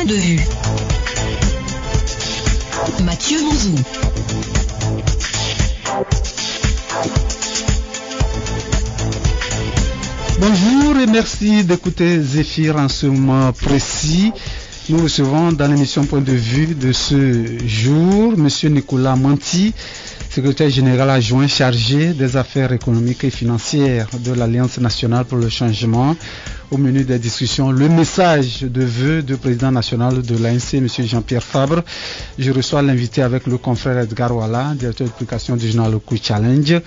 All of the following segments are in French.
point de vue. Mathieu Mouzou. Bonjour et merci d'écouter Zéphyr en ce moment précis. Nous recevons dans l'émission Point de vue de ce jour M. Nicolas Manti, secrétaire général adjoint chargé des affaires économiques et financières de l'Alliance nationale pour le changement. Au menu des discussions, le message de vœux du président national de l'ANC, M. Jean-Pierre Fabre. Je reçois l'invité avec le confrère Edgar Ouala, directeur de publication du journal Le Coup Challenge.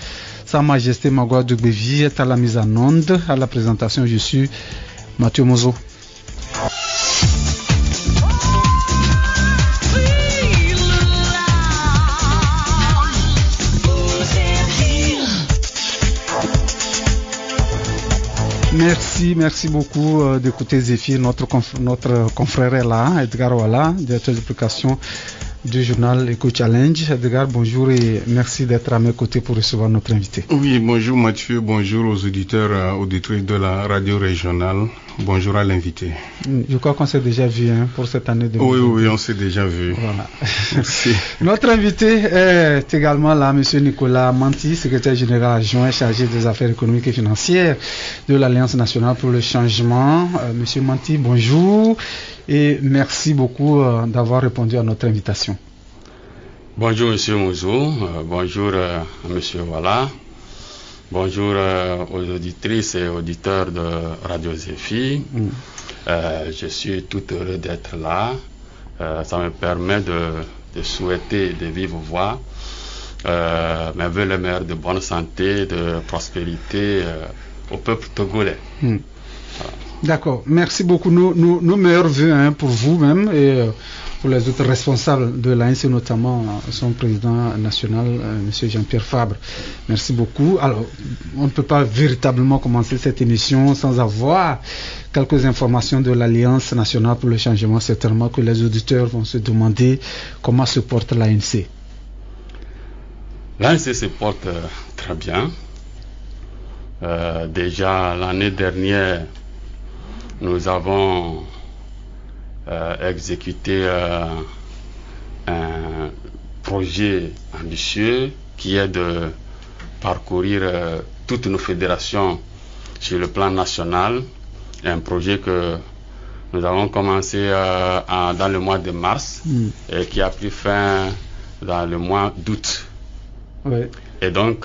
Sa Majesté Magua Dugbevi est à la mise en onde. À la présentation, je suis Mathieu Mozo. Merci beaucoup d'écouter Zéphyr. Notre confrère est là, Edgar Ouala, directeur de publication du journal Eco Challenge. Edgar, bonjour et merci d'être à mes côtés pour recevoir notre invité. Oui, bonjour Mathieu, bonjour aux auditeurs, auditrices de la radio régionale. Bonjour à l'invité. Je crois qu'on s'est déjà vu pour cette année 2020. Oui, on s'est déjà vu. Voilà. Merci. Notre invité est également là, M. Nicolas Manti, secrétaire général adjoint chargé des affaires économiques et financières de l'Alliance nationale pour le changement. M. Manti, bonjour et merci beaucoup d'avoir répondu à notre invitation. Bonjour M. Mouzou, bonjour à M. Ouala. Bonjour aux auditrices et auditeurs de Radio Zéphyr. Je suis tout heureux d'être là. Ça me permet de souhaiter de vive voix mes vœux les meilleurs de bonne santé, de prospérité au peuple togolais. Voilà. D'accord, merci beaucoup. Nos meilleurs vœux pour vous-même et pour les autres responsables de l'ANC, notamment son président national, M. Jean-Pierre Fabre. Merci beaucoup. Alors, on ne peut pas véritablement commencer cette émission sans avoir quelques informations de l'Alliance nationale pour le changement. Certainement que les auditeurs vont se demander comment se porte l'ANC. L'ANC se porte très bien. Déjà l'année dernière, nous avons exécuté un projet ambitieux qui est de parcourir toutes nos fédérations sur le plan national. Un projet que nous avons commencé dans le mois de mars et qui a pris fin dans le mois d'août. Oui. Et donc,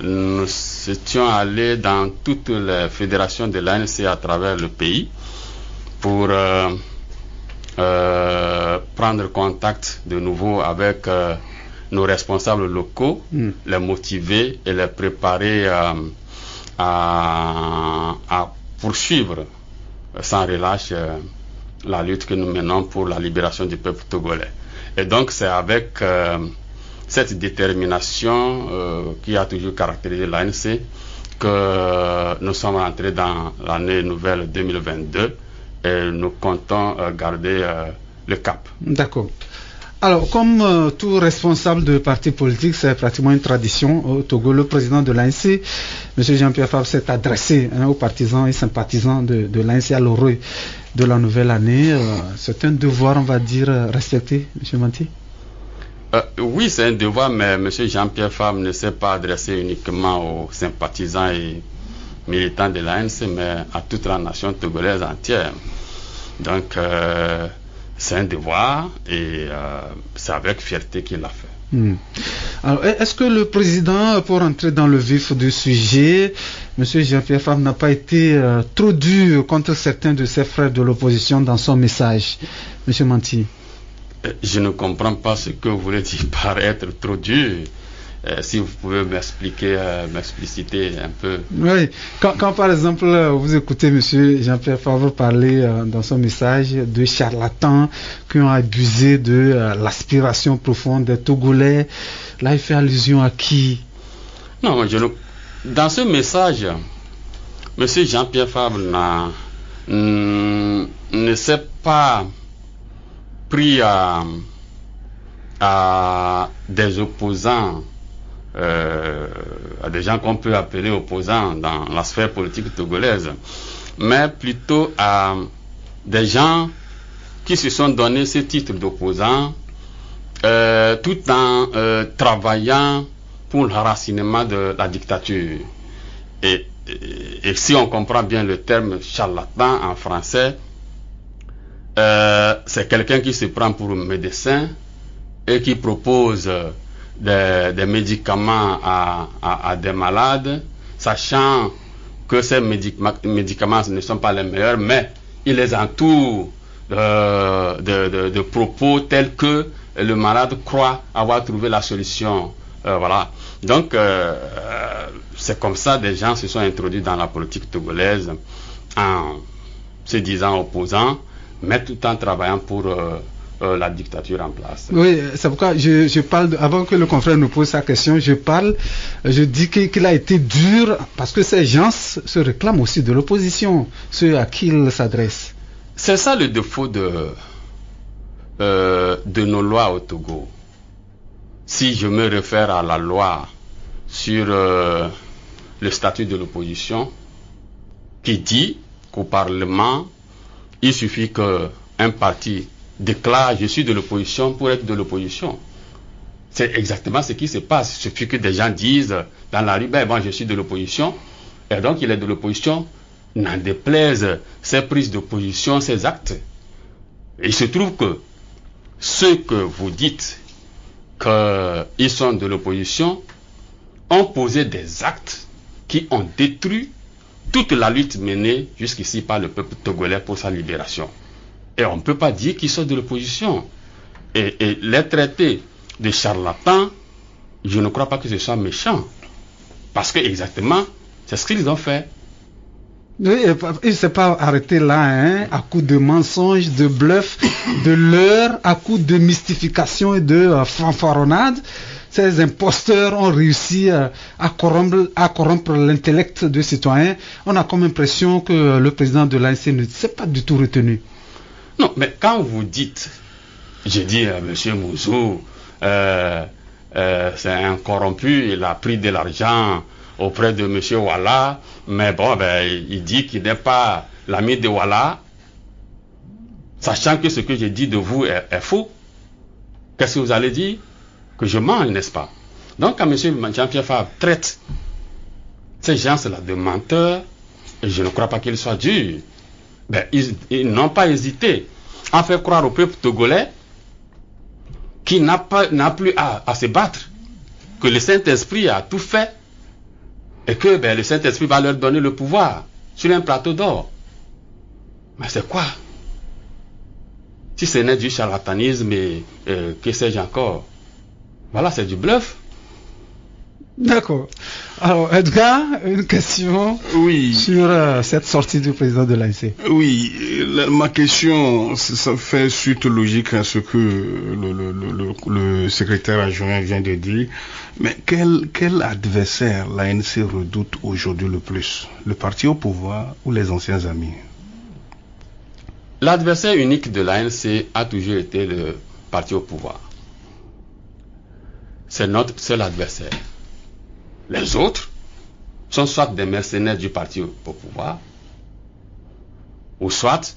nous étions allés dans toutes les fédérations de l'ANC à travers le pays pour prendre contact de nouveau avec nos responsables locaux, les motiver et les préparer à poursuivre sans relâche la lutte que nous menons pour la libération du peuple togolais. Et donc, c'est avec cette détermination qui a toujours caractérisé l'ANC que nous sommes entrés dans l'année nouvelle 2022 et nous comptons garder le cap. D'accord. Alors, comme tout responsable de parti politique, c'est pratiquement une tradition au Togo. Le président de l'ANC, M. Jean-Pierre Fabre, s'est adressé aux partisans et sympathisants de l'ANC à l'orée de la nouvelle année. C'est un devoir, on va dire, respecté, M. Manti? Oui, c'est un devoir, mais M. Jean-Pierre Fabre ne s'est pas adressé uniquement aux sympathisants et militants de l'ANC, mais à toute la nation togolaise entière. Donc, c'est un devoir et c'est avec fierté qu'il l'a fait. Alors, est-ce que le président, pour entrer dans le vif du sujet, M. Jean-Pierre Fabre n'a pas été trop dur contre certains de ses frères de l'opposition dans son message, M. Manti? Je ne comprends pas ce que vous voulez dire par être trop dur. Si vous pouvez m'expliciter un peu. Oui, quand par exemple vous écoutez M. Jean-Pierre Fabre parler dans son message de charlatans qui ont abusé de l'aspiration profonde des Togolais, là il fait allusion à qui? Non, dans ce message, M. Jean-Pierre Fabre ne s'est pas pris à des opposants, à des gens qu'on peut appeler opposants dans la sphère politique togolaise, mais plutôt à des gens qui se sont donné ce titre d'opposants tout en travaillant pour le racinement de la dictature. Et si on comprend bien le terme charlatan en français, c'est quelqu'un qui se prend pour médecin et qui propose des médicaments à des malades, sachant que ces médicaments ne sont pas les meilleurs, mais il les entoure de propos tels que le malade croit avoir trouvé la solution. Voilà. Donc, c'est comme ça des gens se sont introduits dans la politique togolaise en se disant opposants, mais tout en travaillant pour la dictature en place. Oui, c'est pourquoi je parle, avant que le confrère nous pose sa question, je dis qu'il a été dur, parce que ces gens se réclament aussi de l'opposition, ceux à qui il s'adresse. C'est ça le défaut de nos lois au Togo. Si je me réfère à la loi sur le statut de l'opposition, qui dit qu'au Parlement, il suffit qu'un parti déclare « je suis de l'opposition » pour être de l'opposition. C'est exactement ce qui se passe. Il suffit que des gens disent dans la rue « ben bon, je suis de l'opposition » et donc il est de l'opposition, n'en déplaise ses prises d'opposition, ses actes. Et il se trouve que ceux que vous dites qu'ils sont de l'opposition ont posé des actes qui ont détruit toute la lutte menée jusqu'ici par le peuple togolais pour sa libération. Et on ne peut pas dire qu'ils sont de l'opposition. Et les traités de charlatans, je ne crois pas que ce soit méchant. Parce que exactement, c'est ce qu'ils ont fait. Oui, il ne s'est pas arrêté là, hein, à coups de mensonges, de bluffs, de leurres, à coups de mystification et de fanfaronnade. Ces imposteurs ont réussi à corrompre l'intellect des citoyens. On a comme impression que le président de l'ANC ne s'est pas du tout retenu. Non, mais quand vous dites, j'ai dit à M. Mouzou, c'est un corrompu, il a pris de l'argent auprès de M. Ouala, mais bon, il dit qu'il n'est pas l'ami de Ouala, sachant que ce que j'ai dit de vous est faux. Qu'est-ce que vous allez dire? Que je mens, n'est-ce pas? Donc, quand M. Jean-Pierre Favre traite ces gens-là de menteurs, et je ne crois pas qu'ils soient durs, ils n'ont pas hésité à faire croire au peuple togolais qu'il n'a plus à se battre, que le Saint-Esprit a tout fait, et que le Saint-Esprit va leur donner le pouvoir sur un plateau d'or. Mais c'est quoi? Si ce n'est du charlatanisme et que sais-je encore? Voilà, c'est du bluff. D'accord. Alors, Edgar, une question sur cette sortie du président de l'ANC. Oui, ma question, ça fait suite logique à ce que le secrétaire adjoint vient de dire. Mais quel adversaire l'ANC redoute aujourd'hui le plus? Le parti au pouvoir ou les anciens amis? L'adversaire unique de l'ANC a toujours été le parti au pouvoir. C'est notre seul adversaire. Les autres sont soit des mercenaires du parti au pouvoir, ou soit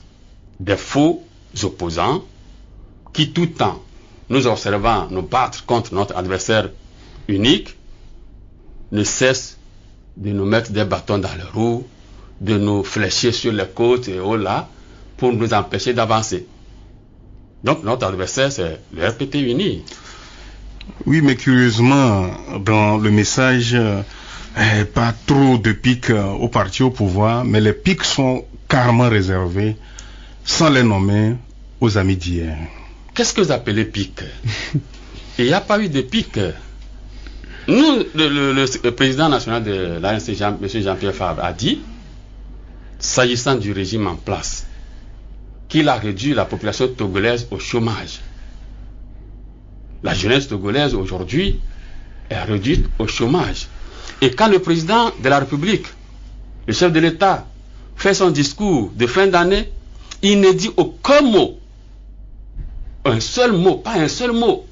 des faux opposants qui, tout en nous observant nous battre contre notre adversaire unique, ne cessent de nous mettre des bâtons dans les roues, de nous flécher sur les côtes et au là, pour nous empêcher d'avancer. Donc notre adversaire, c'est le RPT uni. Oui, mais curieusement, dans le message, pas trop de pics au parti au pouvoir, mais les pics sont carrément réservés, sans les nommer, aux amis d'hier. Qu'est-ce que vous appelez pics? Il n'y a pas eu de pics. Nous, le président national de l'ANC, M. Jean-Pierre Favre, a dit, s'agissant du régime en place, qu'il a réduit la population togolaise au chômage. La jeunesse togolaise aujourd'hui est réduite au chômage. Et quand le président de la République, le chef de l'État, fait son discours de fin d'année, il ne dit aucun mot, un seul mot, pas un seul mot,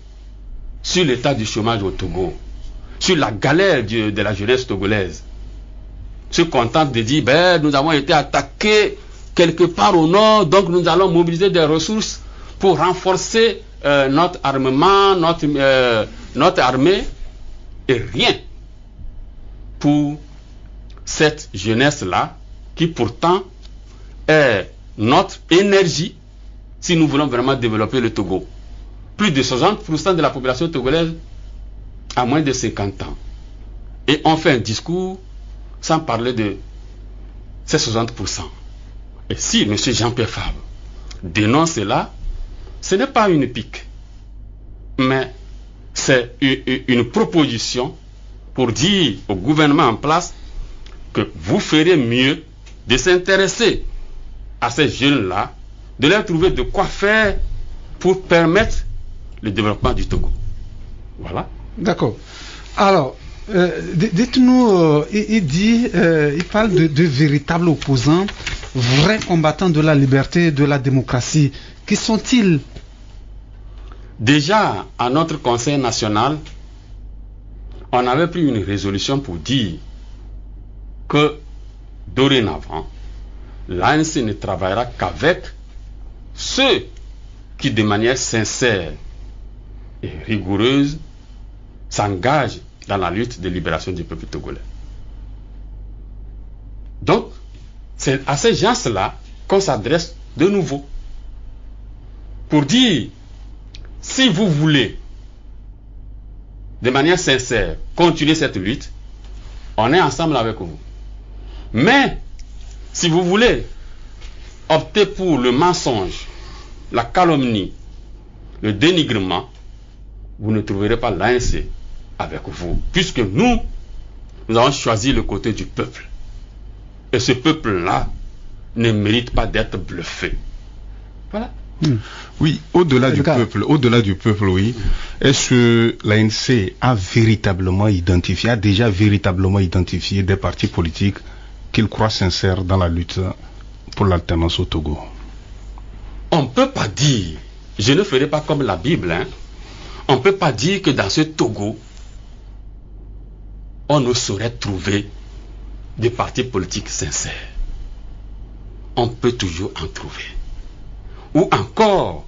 sur l'état du chômage au Togo, sur la galère de la jeunesse togolaise. Se contente de dire, nous avons été attaqués quelque part au nord, donc nous allons mobiliser des ressources pour renforcer notre armement, notre armée, et rien pour cette jeunesse-là, qui pourtant est notre énergie si nous voulons vraiment développer le Togo. Plus de 60% de la population togolaise a moins de 50 ans. Et on fait un discours sans parler de ces 60%. Et si M. Jean-Pierre Fabre dénonce cela, ce n'est pas une pique, mais c'est une proposition pour dire au gouvernement en place que vous ferez mieux de s'intéresser à ces jeunes-là, de leur trouver de quoi faire pour permettre le développement du Togo. Voilà. D'accord. Alors, dites-nous, il parle de véritables opposants, vrais combattants de la liberté et de la démocratie. Qui sont-ils? Déjà, à notre Conseil national, on avait pris une résolution pour dire que, dorénavant, l'ANC ne travaillera qu'avec ceux qui, de manière sincère et rigoureuse, s'engagent dans la lutte de libération du peuple togolais. Donc, c'est à ces gens-là qu'on s'adresse de nouveau pour dire, si vous voulez, de manière sincère, continuer cette lutte, on est ensemble avec vous. Mais, si vous voulez opter pour le mensonge, la calomnie, le dénigrement, vous ne trouverez pas l'ANC avec vous, puisque nous avons choisi le côté du peuple. Et ce peuple-là ne mérite pas d'être bluffé. Voilà. Oui, au-delà du peuple, oui. Est-ce que l'ANC a déjà véritablement identifié des partis politiques qu'il croit sincères dans la lutte pour l'alternance au Togo? On ne peut pas dire, je ne ferai pas comme la Bible, on ne peut pas dire que dans ce Togo, on ne saurait trouver des partis politiques sincères. On peut toujours en trouver. Ou encore,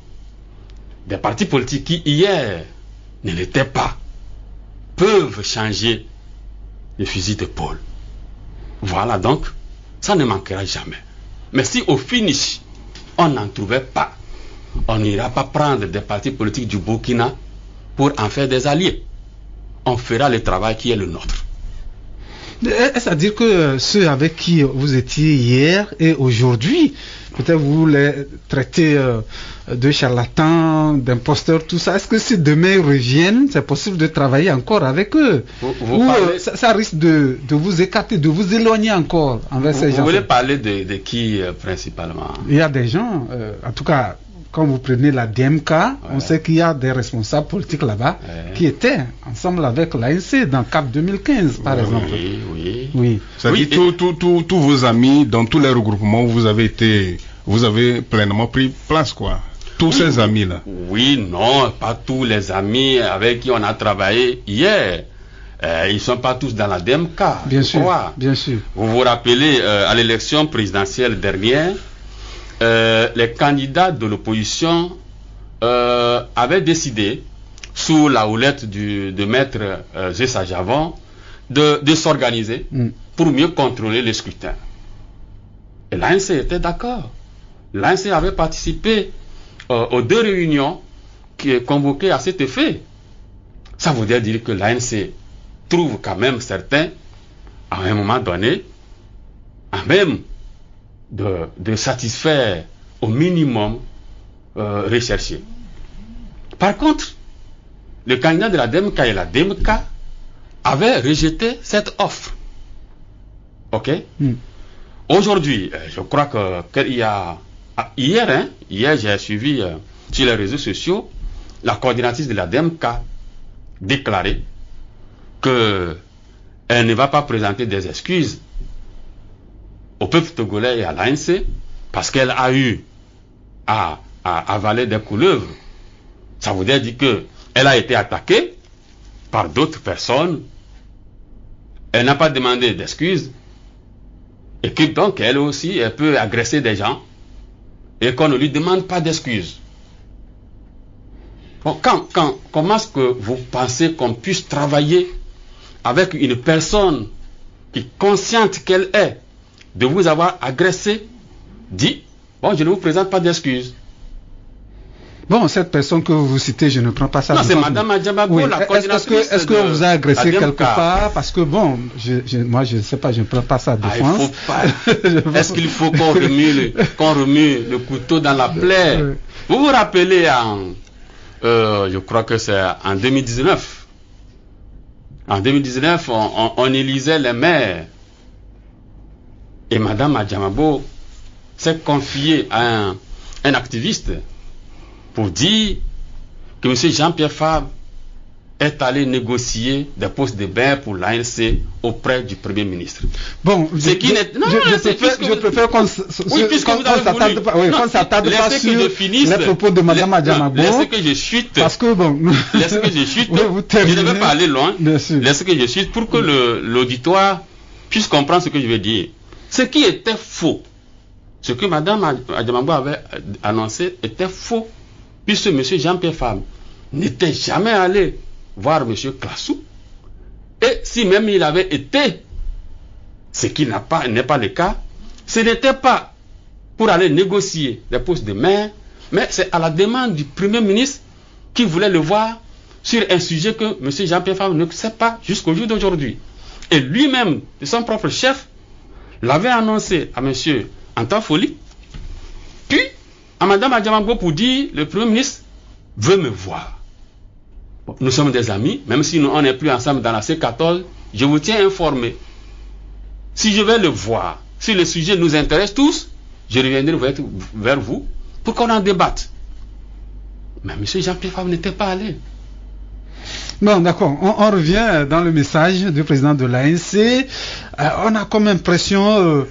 des partis politiques qui hier ne l'étaient pas, peuvent changer de fusil d'épaule. Voilà, donc, ça ne manquera jamais. Mais si au finish, on n'en trouvait pas, on n'ira pas prendre des partis politiques du Burkina pour en faire des alliés. On fera le travail qui est le nôtre. Est-ce à dire que ceux avec qui vous étiez hier et aujourd'hui, peut-être vous les traitez de charlatans, d'imposteurs, tout ça, est-ce que si demain ils reviennent, c'est possible de travailler encore avec eux? Ça risque de vous écarter, de vous éloigner encore envers ces gens? Vous voulez parler de qui principalement? Il y a des gens, en tout cas, quand vous prenez la DMK, on sait qu'il y a des responsables politiques là-bas qui étaient ensemble avec l'ANC dans CAP 2015, par exemple. Oui. Ça dit tous vos amis, dans tous les regroupements où vous avez pleinement pris place, quoi. Tous ces amis-là. Oui, non, pas tous les amis avec qui on a travaillé hier. Ils ne sont pas tous dans la DMK. Bien sûr. Vous vous rappelez, à l'élection présidentielle dernière, les candidats de l'opposition avaient décidé, sous la houlette de maître Zessa Javon, de s'organiser pour mieux contrôler le scrutin. Et l'ANC était d'accord. L'ANC avait participé aux 2 réunions qui est convoquées à cet effet. Ça voudrait dire que l'ANC trouve quand même certains, à un moment donné, à même de satisfaire au minimum recherché. Par contre, le candidat de la DMK et la DMK avaient rejeté cette offre. Ok? Aujourd'hui, je crois qu'il y a hier j'ai suivi sur les réseaux sociaux la coordinatrice de la DMK déclarer qu'elle ne va pas présenter des excuses au peuple togolais et à l'ANC parce qu'elle a eu à avaler des couleuvres. Ça voudrait dire qu'elle a été attaquée par d'autres personnes. Elle n'a pas demandé d'excuses. Et que donc elle aussi, elle peut agresser des gens et qu'on ne lui demande pas d'excuses. Bon, comment est-ce que vous pensez qu'on puisse travailler avec une personne qui est consciente qu'elle est de vous avoir agressé, dit, bon, je ne vous présente pas d'excuses. Bon, cette personne que vous citez, je ne prends pas ça. Non, c'est Madame Adjamabo, oui. La coordinatrice. Est-ce que vous a agressé quelque part? Parce que bon, moi je ne sais pas, je ne prends pas ça à défense. Est-ce qu'il faut qu'on remue le couteau dans la plaie? Vous vous rappelez je crois que c'est en 2019. En 2019, on élisait les maires. Et Madame Adjamabo s'est confiée à un activiste pour dire que M. Jean-Pierre Fabre est allé négocier des postes de maire pour l'ANC auprès du Premier ministre. Bon, je préfère qu'on s'attarde pas sur les propos de Mme Adjamabo. Laissez que je chute. Parce que bon, laissez que je chute. Je ne vais pas aller loin. Laissez que je chute pour que l'auditoire puisse comprendre ce que je veux dire. Ce qui était faux, ce que Mme Adjamabo avait annoncé était faux, puisque M. Jean-Pierre Fabre n'était jamais allé voir M. Klassou. Et si même il avait été, ce qui n'est pas le cas, ce n'était pas pour aller négocier des postes de maire, mais c'est à la demande du Premier ministre qui voulait le voir sur un sujet que M. Jean-Pierre Fabre ne sait pas jusqu'au jour d'aujourd'hui. Et lui-même, de son propre chef, l'avait annoncé à M. Antafoli, puis à Mme Adjamabo pour dire le Premier ministre veut me voir. Bon, nous sommes des amis, même si on n'est plus ensemble dans la C14, je vous tiens informé. Si je vais le voir, si le sujet nous intéresse tous, je reviendrai vers vous pour qu'on en débatte. Mais M. Jean-Pierre Fabre n'était pas allé. Bon, d'accord. On revient dans le message du président de l'ANC. On a comme impression,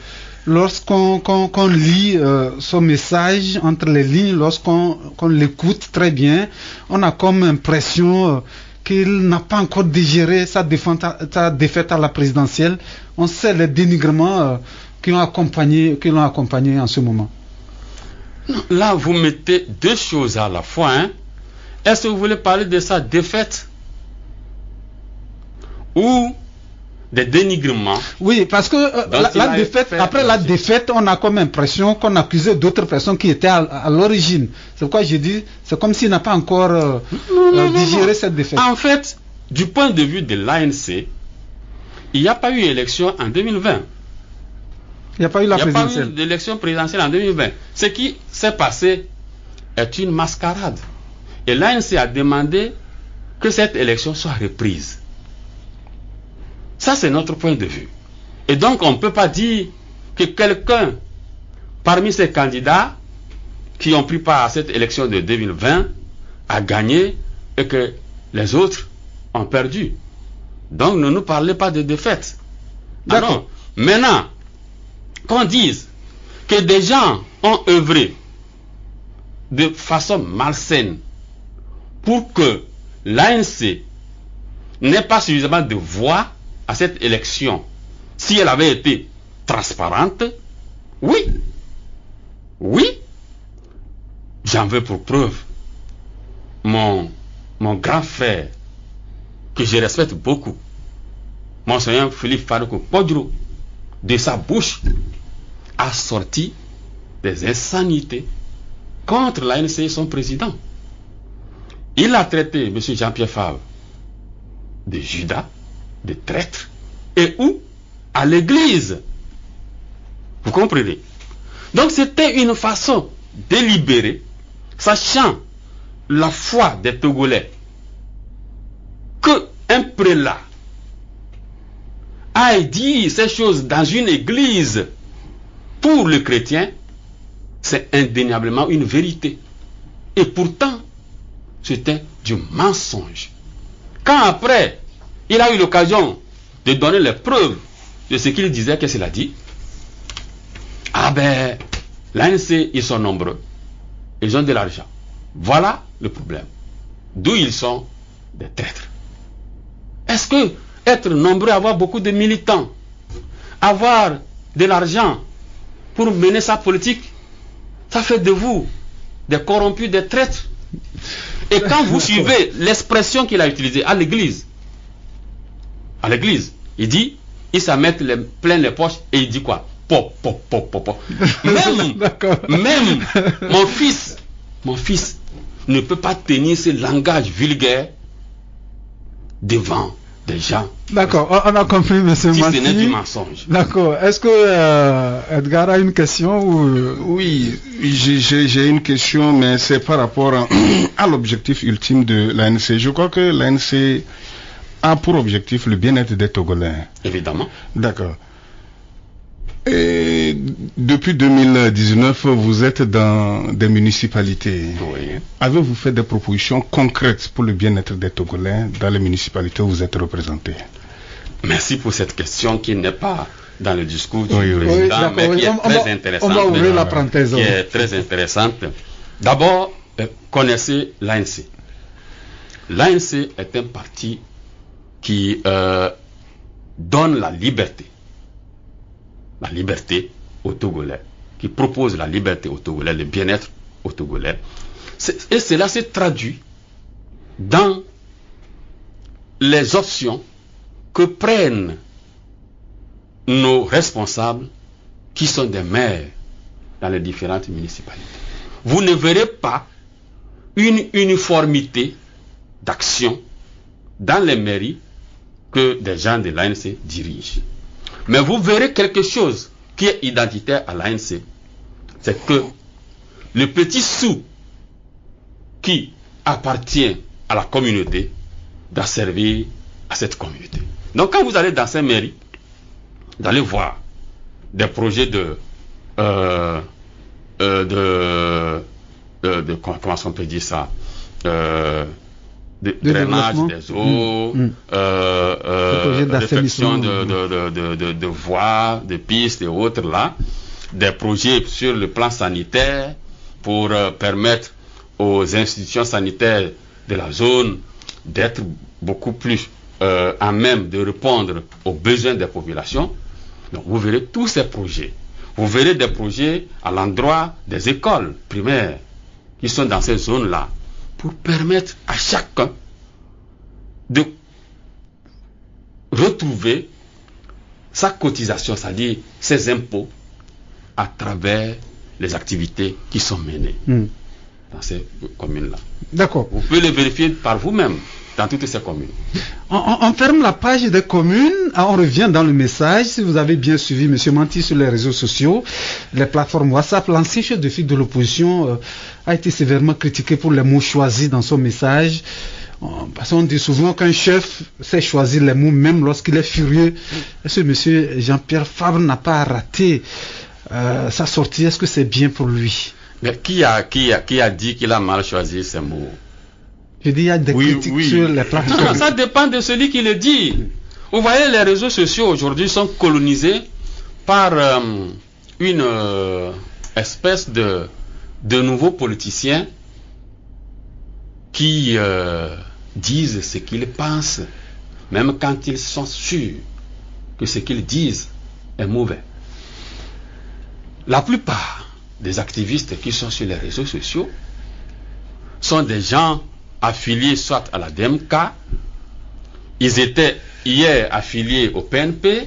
lorsqu'on lit son message entre les lignes, lorsqu'on l'écoute très bien, on a comme impression qu'il n'a pas encore digéré sa défaite à la présidentielle. On sait les dénigrements qui l'ont accompagné en ce moment. Là, vous mettez deux choses à la fois. Hein. Est-ce que vous voulez parler de sa défaite ou des dénigrements? Oui, parce que la défaite, après la défaite, on a comme impression qu'on accusait d'autres personnes qui étaient à l'origine. C'est pourquoi je dis, c'est comme s'il n'a pas encore digéré cette défaite. En fait, du point de vue de l'ANC, il n'y a pas eu élection en 2020. Il n'y a pas eu présidentielle. Il n'y a pas eu d'élection présidentielle en 2020. Ce qui s'est passé est une mascarade. Et l'ANC a demandé que cette élection soit reprise. Ça, c'est notre point de vue. Et donc, on ne peut pas dire que quelqu'un, parmi ces candidats qui ont pris part à cette élection de 2020, a gagné et que les autres ont perdu. Donc, ne nous parlez pas de défaite. D'accord. Maintenant, qu'on dise que des gens ont œuvré de façon malsaine pour que l'ANC n'ait pas suffisamment de voix à cette élection, si elle avait été transparente, oui, j'en veux pour preuve mon grand frère, que je respecte beaucoup, Monseigneur Philippe Faroukou Podro, de sa bouche, a sorti des insanités contre l'ANC et son président. Il a traité M. Jean-Pierre Fabre de Judas, de traître, et où? À l'église. Vous comprenez? Donc c'était une façon délibérée, sachant la foi des Togolais, que un prélat a dit ces choses dans une église pour le chrétien, c'est indéniablement une vérité. Et pourtant, c'était du mensonge. Quand après, il a eu l'occasion de donner les preuves de ce qu'il disait, qu'est-ce qu'il a dit? Ah ben, l'ANC, ils sont nombreux. Ils ont de l'argent. Voilà le problème. D'où ils sont des traîtres. Est-ce que être nombreux, avoir beaucoup de militants, avoir de l'argent pour mener sa politique, ça fait de vous des corrompus, des traîtres? Et quand vous suivez l'expression qu'il a utilisée à l'église, il dit, il s'en met plein les poches et il dit quoi? Pop. Même mon fils ne peut pas tenir ce langage vulgaire devant des gens. D'accord, on a compris, monsieur Manti. Si ce n'est du mensonge. D'accord. Est-ce que Edgar a une question ou... Oui, j'ai une question, mais c'est par rapport à l'objectif ultime de l'ANC. Je crois que l'ANC a pour objectif le bien-être des Togolais. Évidemment. D'accord. Et depuis 2019, vous êtes dans des municipalités. Oui. Avez-vous fait des propositions concrètes pour le bien-être des Togolais dans les municipalités où vous êtes représentés? Merci pour cette question qui n'est pas dans le discours du Oui. président, mais qui est très intéressante. On va ouvrir la parenthèse. Qui est très intéressante. D'abord, connaissez l'ANC. L'ANC est un parti qui donne la liberté aux Togolais, qui propose la liberté aux Togolais, le bien-être aux Togolais. Et cela se traduit dans les options que prennent nos responsables qui sont des maires dans les différentes municipalités. Vous ne verrez pas une uniformité d'action dans les mairies que des gens de l'ANC dirigent. Mais vous verrez quelque chose qui est identitaire à l'ANC. C'est que le petit sou qui appartient à la communauté doit servir à cette communauté. Donc quand vous allez dans ces mairies, vous allez voir des projets de comment on peut dire ça, de drainage des eaux, réflexion de voies, de pistes et autres là, des projets sur le plan sanitaire pour permettre aux institutions sanitaires de la zone d'être beaucoup plus à même de répondre aux besoins des populations. Donc vous verrez tous ces projets. Vous verrez des projets à l'endroit des écoles primaires qui sont dans ces zones-là, pour permettre à chacun de retrouver sa cotisation, c'est-à-dire ses impôts, à travers les activités qui sont menées dans ces communes-là. D'accord. Vous pouvez les vérifier par vous-même dans toutes ces communes. On ferme la page des communes, on revient dans le message. Si vous avez bien suivi M. Manti sur les réseaux sociaux, les plateformes WhatsApp, l'ancien chef de file de l'opposition a été sévèrement critiqué pour les mots choisis dans son message. Parce qu'on dit souvent qu'un chef sait choisir les mots même lorsqu'il est furieux. Est-ce que M. Jean-Pierre Fabre n'a pas raté sa sortie? Est-ce que c'est bien pour lui? Mais qui a dit qu'il a mal choisi ces mots? Je dis, il y a des critiques sur les plateformes. Non, ça dépend de celui qui le dit. Vous voyez, les réseaux sociaux aujourd'hui sont colonisés par une espèce de nouveaux politiciens qui disent ce qu'ils pensent, même quand ils sont sûrs que ce qu'ils disent est mauvais. La plupart des activistes qui sont sur les réseaux sociaux sont des gens affiliés soit à la DMK, ils étaient hier affiliés au PNP,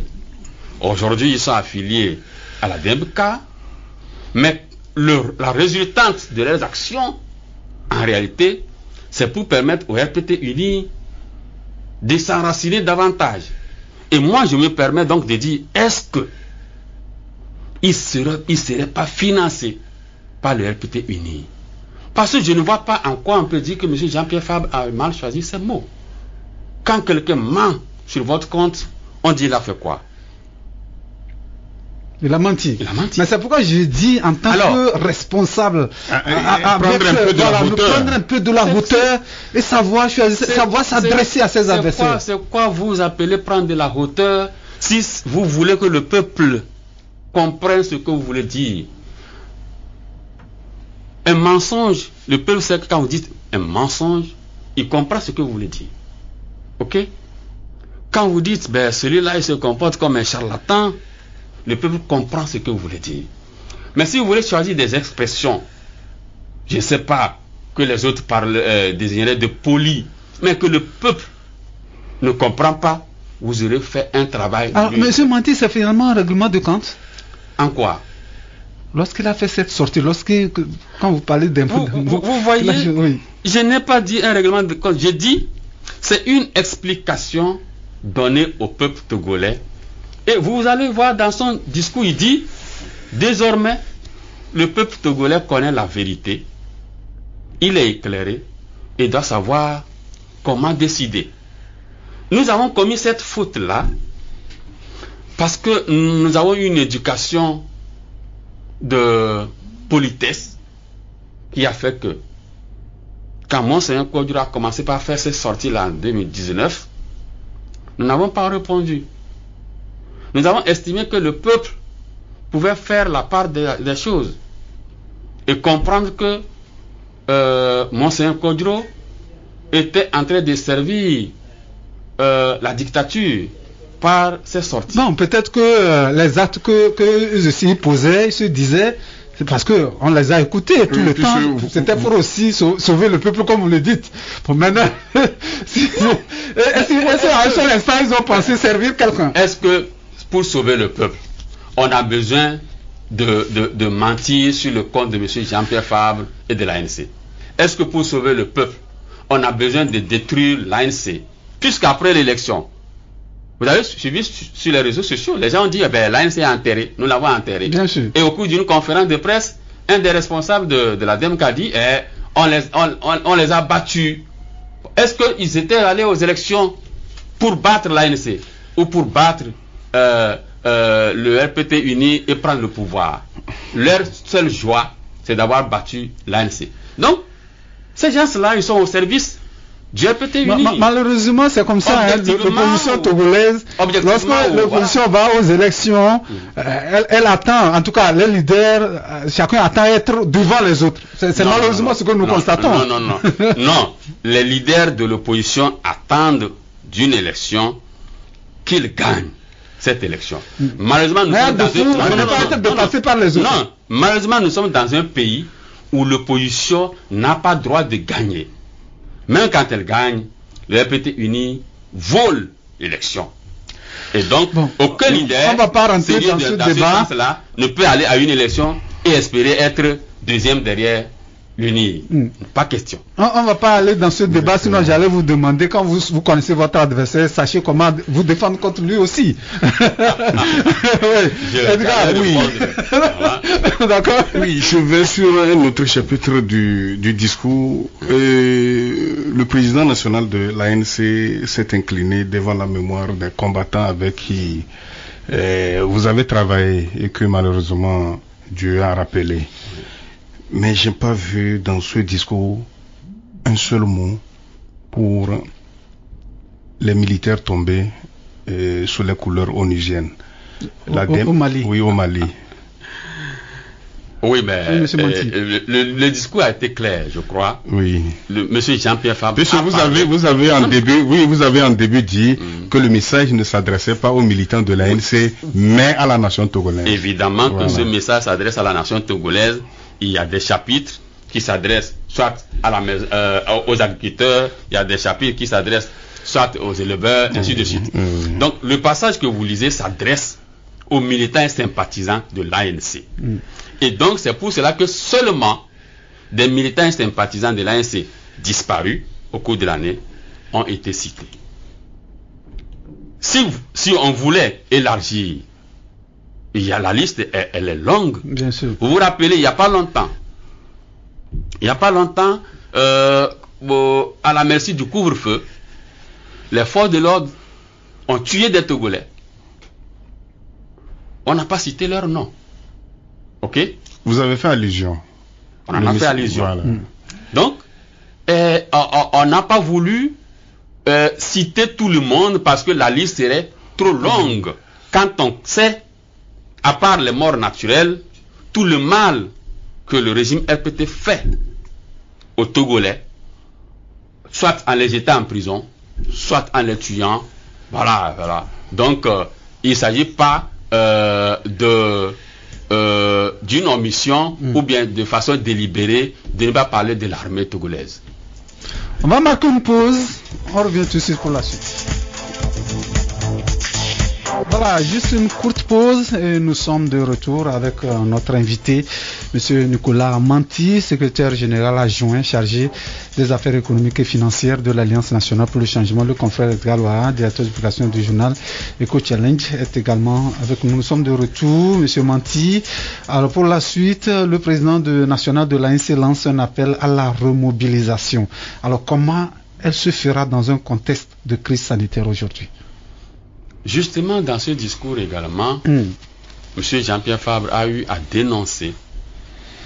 aujourd'hui ils sont affiliés à la DMK, mais la résultante de leurs actions, en réalité, c'est pour permettre au RPT uni de s'enraciner davantage. Et moi je me permets donc de dire, est-ce que il serait pas financé par le RPT uni? Parce que je ne vois pas en quoi on peut dire que M. Jean-Pierre Fabre a mal choisi ses mots. Quand quelqu'un ment sur votre compte, on dit il a fait quoi? Il a menti. Mais c'est pourquoi je dis en tant que responsable prendre un peu de la hauteur et savoir s'adresser à ses adversaires. C'est quoi vous appelez prendre de la hauteur si vous voulez que le peuple comprenne ce que vous voulez dire? Un mensonge, le peuple sait que quand vous dites un mensonge, il comprend ce que vous voulez dire. Ok? Quand vous dites, celui-là il se comporte comme un charlatan, le peuple comprend ce que vous voulez dire. Mais si vous voulez choisir des expressions, je ne sais pas, que les autres désigneraient de poli, mais que le peuple ne comprend pas, vous aurez fait un travail. Alors, M. Manti, c'est finalement un règlement de compte? En quoi? Lorsqu'il a fait cette sortie, quand vous parlez d'impôts... Vous voyez, là, oui. Je n'ai pas dit un règlement de compte, j'ai dit c'est une explication donnée au peuple togolais. Et vous allez voir dans son discours, il dit, désormais, le peuple togolais connaît la vérité, il est éclairé et doit savoir comment décider. Nous avons commis cette faute-là parce que nous avons eu une éducation de politesse qui a fait que quand Monseigneur Kodjoura a commencé par faire cette sortie-là en 2019, nous n'avons pas répondu. Nous avons estimé que le peuple pouvait faire la part des choses et comprendre que Monseigneur Kodjoura était en train de servir la dictature par ses sorties. Non, peut-être que les actes que eux aussi posaient, ils se disaient, c'est parce qu'on les a écoutés tout le temps. C'était pour aussi sauver le peuple, comme vous le dites. Bon, maintenant, est-ce qu'à un seul instant, ils ont pensé servir quelqu'un? Est-ce que pour sauver le peuple, on a besoin de mentir sur le compte de M. Jean-Pierre Fabre et de l'ANC? Est-ce que pour sauver le peuple, on a besoin de détruire l'ANC? Puisqu'après l'élection, vous avez suivi sur les réseaux sociaux, les gens ont dit, l'ANC est enterré, nous l'avons enterré. Bien sûr. Et au cours d'une conférence de presse, un des responsables de la DEMC a dit, on les a battus. Est-ce qu'ils étaient allés aux élections pour battre l'ANC ou pour battre le RPT uni et prendre le pouvoir? Leur seule joie, c'est d'avoir battu l'ANC. Donc, ces gens-là, ils sont au service du RPT uni. Malheureusement, c'est comme ça. L'opposition togolaise, lorsque l'opposition va aux élections, elle attend, en tout cas, les leaders, chacun attend être devant les autres. C'est malheureusement ce que nous constatons. Non, les leaders de l'opposition attendent d'une élection qu'ils gagnent cette élection. Malheureusement, nous sommes dans un pays où l'opposition n'a pas droit de gagner. Même quand elle gagne, le RPT uni vole l'élection. Et donc, aucun leader on va pas rentrer dans ce débat là ne peut aller à une élection et espérer être deuxième derrière l'UNI. Pas question. On ne va pas aller dans ce débat, sinon j'allais vous demander, quand vous connaissez votre adversaire, sachez comment vous défendre contre lui aussi. Edgar, oui. D'accord. Oui, je vais sur un autre chapitre du discours. Le président national de l'ANC s'est incliné devant la mémoire des combattants avec qui vous avez travaillé et que malheureusement Dieu a rappelé. Mais je n'ai pas vu dans ce discours un seul mot pour les militaires tombés sous les couleurs onusiennes. Au Mali. Oui, au Mali. Oui, mais le discours a été clair, je crois. Oui. Monsieur Jean-Pierre Fabre. Parce que vous avez en début dit que le message ne s'adressait pas aux militants de l'ANC, mais à la nation togolaise. Évidemment que ce message s'adresse à la nation togolaise. Il y a des chapitres qui s'adressent soit aux agriculteurs, il y a des chapitres qui s'adressent soit aux éleveurs, ainsi de suite. Donc le passage que vous lisez s'adresse aux militants et sympathisants de l'ANC. Et donc c'est pour cela que seulement des militants et sympathisants de l'ANC disparus au cours de l'année ont été cités. Si on voulait élargir, la liste, elle est longue. Bien sûr. Vous vous rappelez, il n'y a pas longtemps, à la merci du couvre-feu, les forces de l'ordre ont tué des Togolais. On n'a pas cité leur nom. Ok? Vous avez fait allusion. On en a fait allusion. Voilà. Donc, on n'a pas voulu citer tout le monde parce que la liste serait trop longue. Quand on sait, à part les morts naturelles, tout le mal que le régime RPT fait aux Togolais, soit en les jetant en prison, soit en les tuant. Voilà. Donc, il ne s'agit pas de d'une omission ou bien de façon délibérée de ne pas parler de l'armée togolaise. On va marquer une pause, on revient tout de suite pour la suite. Voilà, juste une courte pause et nous sommes de retour avec notre invité, M. Nicolas Manti, secrétaire général adjoint chargé des affaires économiques et financières de l'Alliance nationale pour le changement. Le confrère Edgar Ouaha, directeur de publication du journal Eco Challenge, est également avec nous. Nous sommes de retour, M. Manti. Alors pour la suite, le président national de l'ANC lance un appel à la remobilisation. Alors comment elle se fera dans un contexte de crise sanitaire aujourd'hui? Justement, dans ce discours également, M. Jean-Pierre Fabre a eu à dénoncer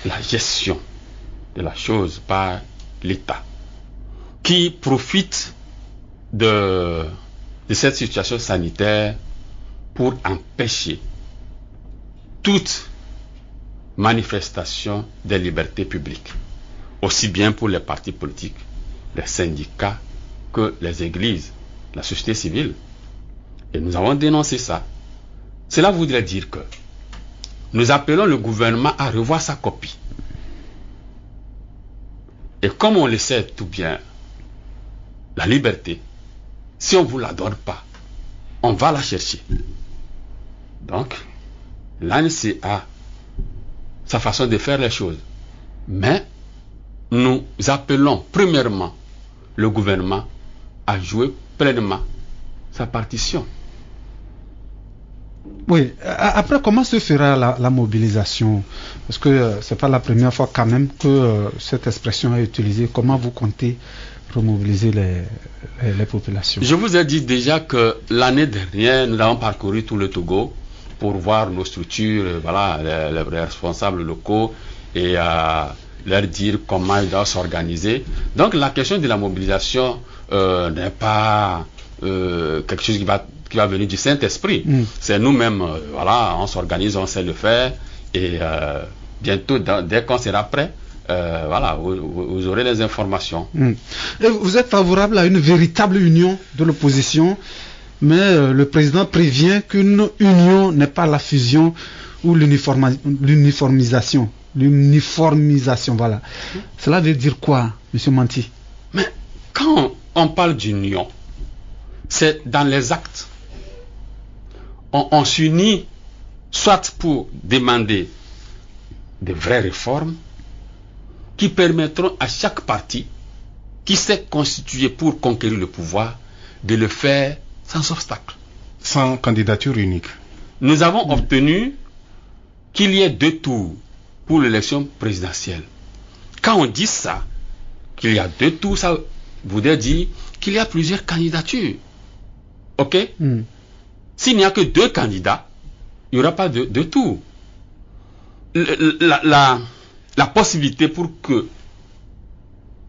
la gestion de la chose par l'État, qui profite de cette situation sanitaire pour empêcher toute manifestation des libertés publiques, aussi bien pour les partis politiques, les syndicats que les églises, la société civile. Et nous avons dénoncé ça. Cela voudrait dire que nous appelons le gouvernement à revoir sa copie. Et comme on le sait tout bien, la liberté, si on ne vous la donne pas, on va la chercher. Donc, l'ANC a sa façon de faire les choses. Mais nous appelons premièrement le gouvernement à jouer pleinement sa partition. Oui, après comment se fera la mobilisation? Parce que c'est pas la première fois quand même que cette expression est utilisée. Comment vous comptez remobiliser les populations? Je vous ai dit déjà que l'année dernière, nous avons parcouru tout le Togo pour voir nos structures, voilà, les responsables locaux et leur dire comment ils doivent s'organiser. Donc la question de la mobilisation n'est pas quelque chose qui va venir du Saint-Esprit. C'est nous-mêmes, voilà, on s'organise, on sait le faire, et bientôt, dès qu'on sera prêt, voilà, vous aurez les informations. Et vous êtes favorable à une véritable union de l'opposition, mais le président prévient qu'une union n'est pas la fusion ou l'uniformisation. L'uniformisation, voilà. Cela veut dire quoi, M. Manti? Mais quand on parle d'union, c'est dans les actes. On s'unit soit pour demander de vraies réformes qui permettront à chaque parti qui s'est constitué pour conquérir le pouvoir de le faire sans obstacle. Sans candidature unique. Nous avons obtenu qu'il y ait 2 tours pour l'élection présidentielle. Quand on dit ça, qu'il y a 2 tours, ça voudrait dire qu'il y a plusieurs candidatures. Ok? S'il n'y a que 2 candidats, il n'y aura pas de tour. La possibilité pour qu'il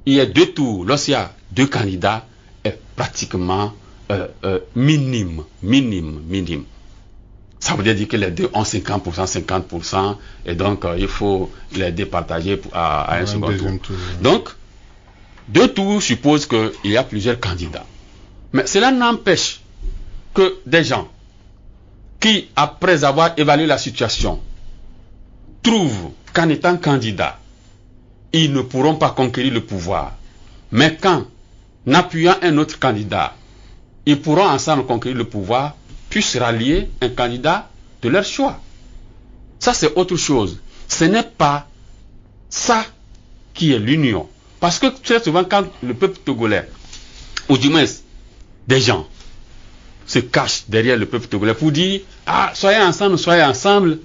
y ait 2 tours lorsqu'il y a 2 candidats est pratiquement minime. Ça veut dire que les deux ont 50%, et donc il faut les départager à un second tour. Donc, 2 tours suppose qu'il y a plusieurs candidats. Mais cela n'empêche que des gens qui, après avoir évalué la situation, trouvent qu'en étant candidats, ils ne pourront pas conquérir le pouvoir. Mais qu'en appuyant un autre candidat, ils pourront ensemble conquérir le pouvoir, puissent rallier un candidat de leur choix. Ça, c'est autre chose. Ce n'est pas ça qui est l'union. Parce que très souvent, quand le peuple togolais, ou du moins des gens, se cachent derrière le peuple togolais pour dire « Ah, soyez ensemble »,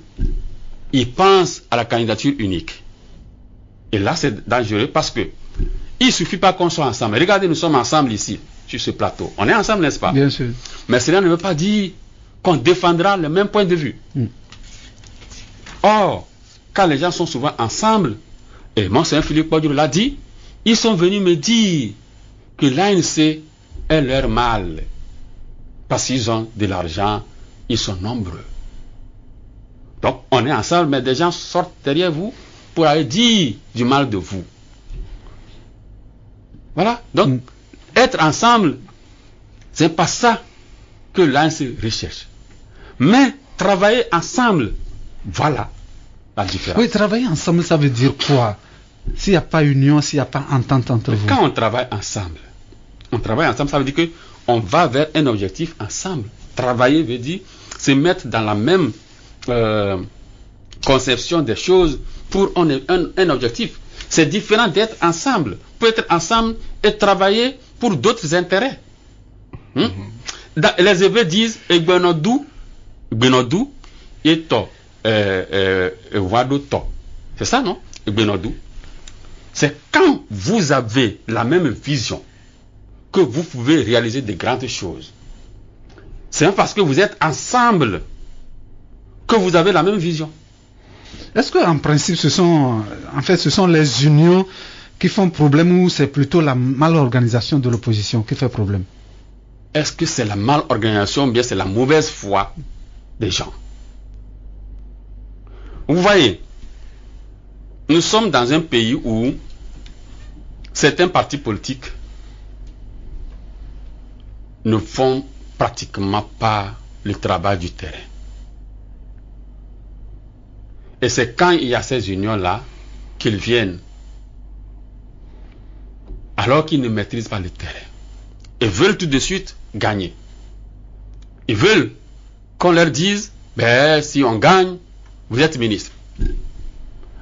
ils pensent à la candidature unique. Et là, c'est dangereux parce que il ne suffit pas qu'on soit ensemble. Regardez, nous sommes ensemble ici, sur ce plateau. On est ensemble, n'est-ce pas? Bien sûr. Mais cela ne veut pas dire qu'on défendra le même point de vue. Or, quand les gens sont souvent ensemble, et Monseigneur Philippe Badiou l'a dit, ils sont venus me dire que l'ANC est leur mal. Parce qu'ils ont de l'argent, ils sont nombreux. Donc, on est ensemble, mais des gens sortent derrière vous pour aller dire du mal de vous. Voilà. Donc, être ensemble, c'est pas ça que l'ANC recherche. Mais travailler ensemble, voilà la différence. Oui, travailler ensemble, ça veut dire quoi? S'il n'y a pas union, s'il n'y a pas entente entre vous. Quand on travaille ensemble, ça veut dire que on va vers un objectif ensemble. Travailler veut dire se mettre dans la même conception des choses pour un objectif. C'est différent d'être ensemble. Peut être ensemble et travailler pour d'autres intérêts. Les Hébreux disent Egbenodou et To Wado To. C'est ça, non? Egbenodou. C'est quand vous avez la même vision que vous pouvez réaliser de grandes choses. C'est parce que vous êtes ensemble que vous avez la même vision. Est-ce qu'en principe, ce sont les unions qui font problème ou c'est plutôt la malorganisation de l'opposition qui fait problème? Est-ce que c'est la malorganisation ou bien c'est la mauvaise foi des gens? Vous voyez, nous sommes dans un pays où certains partis politiques ne font pratiquement pas le travail du terrain. Et c'est quand il y a ces unions-là qu'ils viennent, alors qu'ils ne maîtrisent pas le terrain, et veulent tout de suite gagner. Ils veulent qu'on leur dise, si on gagne, vous êtes ministre.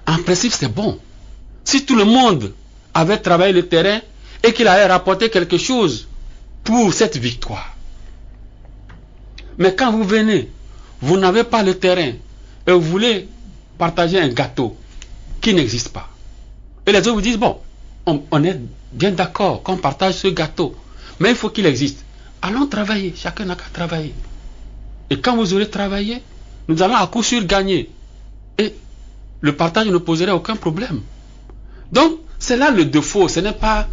En principe, c'est bon. Si tout le monde avait travaillé le terrain et qu'il allait rapporter quelque chose pour cette victoire. Mais quand vous venez, vous n'avez pas le terrain et vous voulez partager un gâteau qui n'existe pas. Et les autres vous disent, bon, on est bien d'accord qu'on partage ce gâteau, mais il faut qu'il existe. Allons travailler, chacun n'a qu'à travailler. Et quand vous aurez travaillé, nous allons à coup sûr gagner. Et le partage ne poserait aucun problème. Donc, c'est là le défaut. Ce n'est pas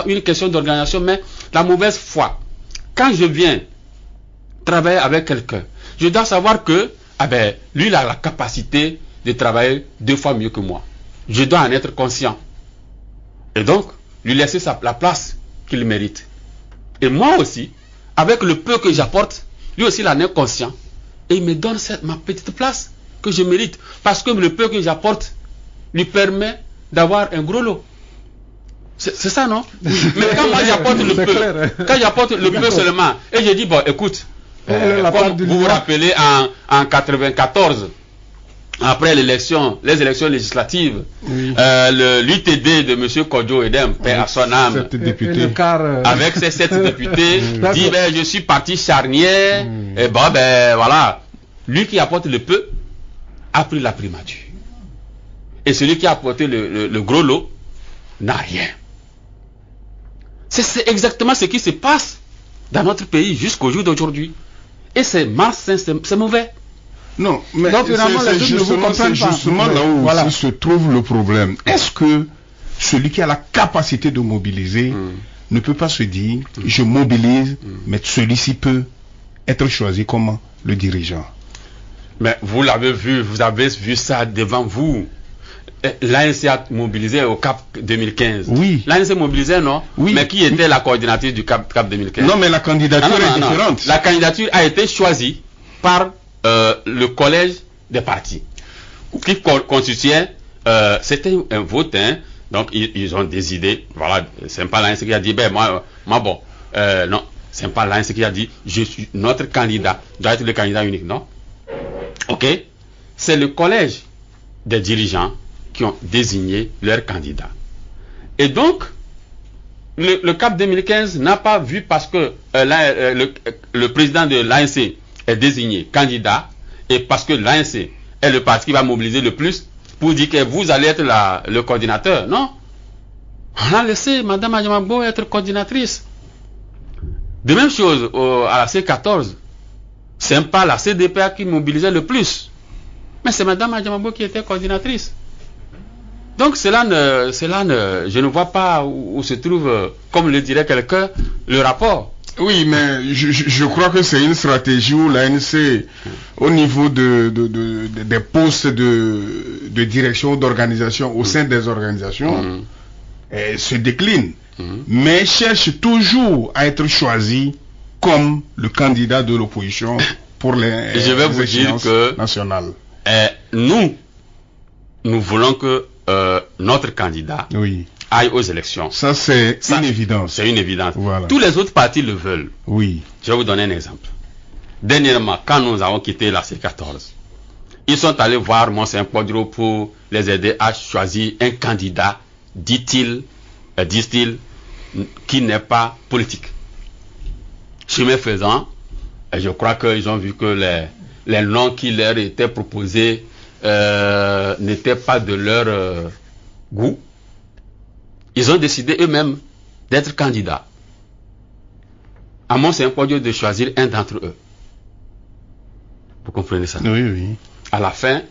une question d'organisation, mais la mauvaise foi. Quand je viens travailler avec quelqu'un, je dois savoir que lui, il a la capacité de travailler 2 fois mieux que moi. Je dois en être conscient. Et donc, lui laisser la place qu'il mérite. Et moi aussi, avec le peu que j'apporte, lui aussi, il en est conscient. Et il me donne ma petite place que je mérite. Parce que le peu que j'apporte lui permet d'avoir un gros lot. C'est ça, non? Mais quand moi j'apporte le peu, quand j'apporte le peu seulement, et je dis, bon, écoute, comme vous vous rappelez en 94, après les élections législatives, l'UTD de M. Kodjo Edem, paix à son âme, avec ces 7 députés, dit, je suis parti charnière, et voilà, lui qui apporte le peu, a pris la primature. Et celui qui a apporté le gros lot n'a rien. C'est exactement ce qui se passe dans notre pays jusqu'au jour d'aujourd'hui. Et c'est malsain, c'est mauvais. Non, mais c'est justement là où se trouve le problème. Est-ce que celui qui a la capacité de mobiliser ne peut pas se dire, je mobilise, mais celui-ci peut être choisi comme le dirigeant? Mais vous l'avez vu, vous avez vu ça devant vous. L'ANC a mobilisé au CAP 2015. Oui. L'ANC mobilisait, non? Oui. Mais qui était la coordinatrice du CAP 2015? Non, mais la candidature est différente. La candidature a été choisie par le collège des partis, qui constituait, c'était un vote, hein, donc ils ont des idées. Voilà, c'est pas l'ANC qui a dit, non, c'est pas l'ANC qui a dit, notre candidat doit être le candidat unique, non? Ok, c'est le collège des dirigeants qui ont désigné leur candidat. Et donc, le CAP 2015 n'a pas vu parce que le président de l'ANC est désigné candidat et parce que l'ANC est le parti qui va mobiliser le plus pour dire que vous allez être le coordinateur. Non. On a laissé Mme Adjamabo être coordinatrice. De même chose à la C14. C'est pas la CDPA qui mobilisait le plus. Mais c'est Mme Adjamabo qui était coordinatrice. Donc je ne vois pas où se trouve, comme le dirait quelqu'un, le rapport. Oui, mais je crois que c'est une stratégie où l'ANC, au niveau des postes de direction, d'organisation, au sein des organisations, se décline, mais cherche toujours à être choisi comme le candidat de l'opposition pour les échéances nationales. nous voulons que notre candidat aille aux élections. Ça, c'est une évidence. C'est une évidence. Voilà. Tous les autres partis le veulent. Oui. Je vais vous donner un exemple. Dernièrement, quand nous avons quitté la C14, ils sont allés voir Monseigneur Kpodro pour les aider à choisir un candidat, disent-ils, qui n'est pas politique. Chemin faisant, je crois qu'ils ont vu que les noms qui leur étaient proposés n'étaient pas de leur goût. Ils ont décidé eux-mêmes d'être candidats. À Monseigneur Kpodro de choisir un d'entre eux. Vous comprenez ça? Oui, oui. À la fin,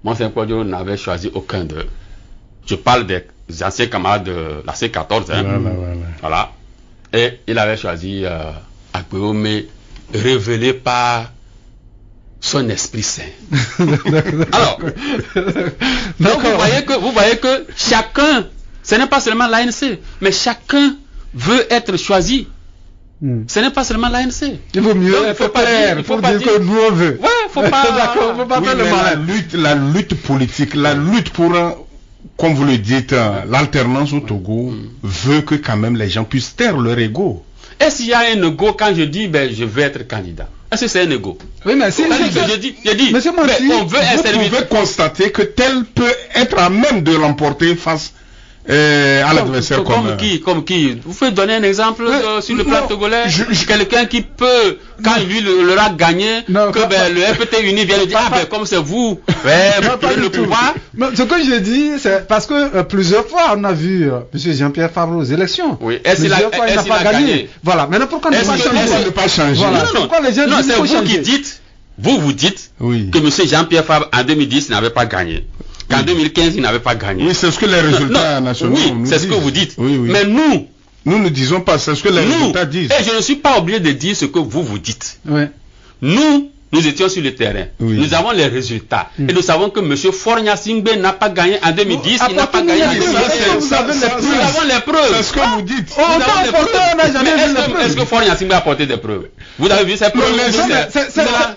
Monseigneur Kpodro n'avait choisi aucun d'eux. Je parle des anciens camarades de la C14. Voilà. Et il avait choisi Agbéomé, révélé par son Esprit Saint. Alors, donc vous voyez que chacun, ce n'est pas seulement l'ANC, mais chacun veut être choisi. Ce n'est pas seulement l'ANC. Il vaut mieux être clair, il faut dire que nous on veut. Ouais, faut pas. D'accord, faut pas faire le malin. La lutte politique, la lutte pour, comme vous le dites, l'alternance au Togo veut que quand même les gens puissent taire leur ego. Est-ce qu'il y a un ego quand je dis je veux être candidat? Est-ce que c'est un ego? Oui, mais si je dis Monsieur Manti, on veut un service. Vous pouvez constater que tel peut être à même de l'emporter face à l'adversaire comme qui vous pouvez donner un exemple sur le plan togolais, quelqu'un qui peut, quand lui l'aura gagné, que le FPT uni vient lui dire comme c'est vous le pouvoir. Ce que je dis, c'est parce que plusieurs fois on a vu M. Jean-Pierre Favre aux élections. Oui, il n'a pas gagné. Voilà, maintenant pourquoi ne pas changer? Voilà, pourquoi les gens disent c'est vous qui dites, vous dites que M. Jean-Pierre Favre en 2010 n'avait pas gagné. Qu'en 2015, il n'avait pas gagné. Oui, c'est ce que les résultats nationaux nous c'est disent. Ce que vous dites. Oui. Mais nous ne disons pas, c'est ce que les résultats disent. Et je ne suis pas obligé de dire ce que vous dites. Oui. Nous étions sur le terrain. Oui. Nous avons les résultats. Et nous savons que M. Fornia Singbe n'a pas gagné en 2010. Il n'a pas gagné en 2010. Nous avons les preuves. C'est ce que vous dites. Est-ce que Fornia Singbe a apporté des preuves? Vous avez vu ces preuves?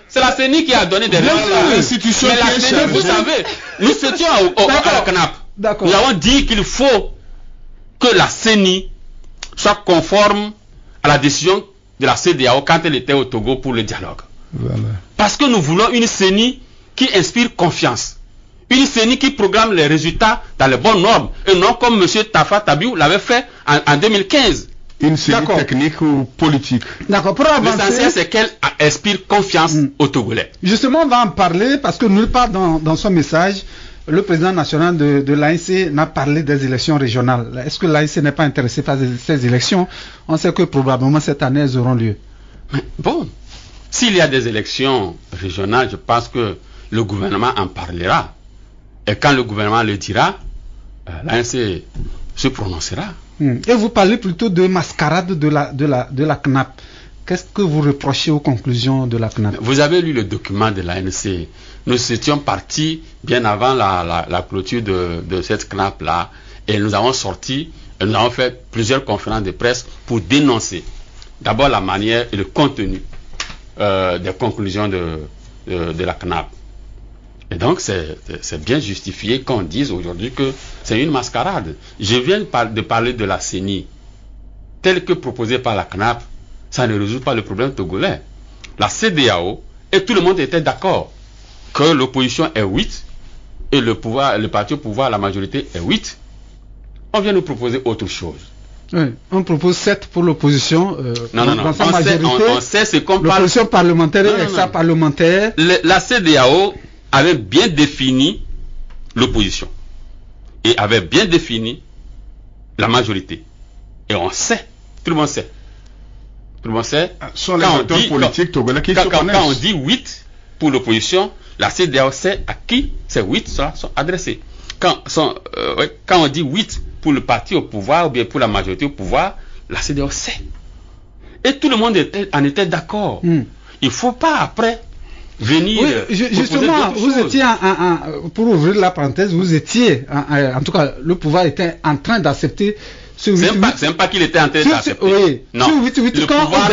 C'est la CENI qui a donné des résultats. Mais la CENI, vous savez, nous étions à la CNAP. Nous avons dit qu'il faut que la CENI soit conforme à la décision de la CEDEAO quand elle était au Togo pour le dialogue. Voilà. Parce que nous voulons une CENI qui inspire confiance. Une CENI qui programme les résultats dans les bonnes normes. Et non comme M. Tafa Tabiou l'avait fait en 2015. Une CENI technique ou politique. D'accord. Pour avancer, l'essentiel, c'est qu'elle inspire confiance aux Togolais. Justement, on va en parler parce que nulle part dans son message, le président national de l'ANC n'a parlé des élections régionales. Est-ce que l'ANC n'est pas intéressé par ces élections? On sait que probablement cette année, elles auront lieu. Mais bon. S'il y a des élections régionales, je pense que le gouvernement en parlera. Et quand le gouvernement le dira, l'ANC se prononcera. Et vous parlez plutôt de mascarade de la CNAP. Qu'est-ce que vous reprochez aux conclusions de la CNAP? Vous avez lu le document de l'ANC. Nous étions partis bien avant la clôture de cette CNAP-là. Et nous avons sorti, et nous avons fait plusieurs conférences de presse pour dénoncer d'abord la manière et le contenu des conclusions de la CNAP. Et donc c'est bien justifié qu'on dise aujourd'hui que c'est une mascarade. Je viens de parler de la CENI telle que proposée par la CNAP. Ça ne résout pas le problème togolais. La CEDEAO, et tout le monde était d'accord que l'opposition est 8 et le parti au pouvoir, la majorité est 8. On vient nous proposer autre chose. Oui, on propose 7 pour l'opposition. Non. On sait ce qu'on parle. L'opposition parlementaire et extra-parlementaire. La CEDEAO avait bien défini l'opposition et avait bien défini la majorité. Et on sait, tout le monde sait. Tout le monde sait. Sont les acteurs politiques togolais qui se connaissent. Quand on dit 8 pour l'opposition, la CEDEAO sait à qui ces 8 sont adressés. Quand on dit 8 pour le parti au pouvoir ou bien pour la majorité au pouvoir, la CEDEAO sait. Et tout le monde en était d'accord. Il ne faut pas après venir. Oui, justement, vous étiez, pour ouvrir la parenthèse, vous étiez, en tout cas, le pouvoir était en train d'accepter ce 8-8. C'est même pas qu'il était en train d'accepter. Oui, non. Ce 8-8, quand au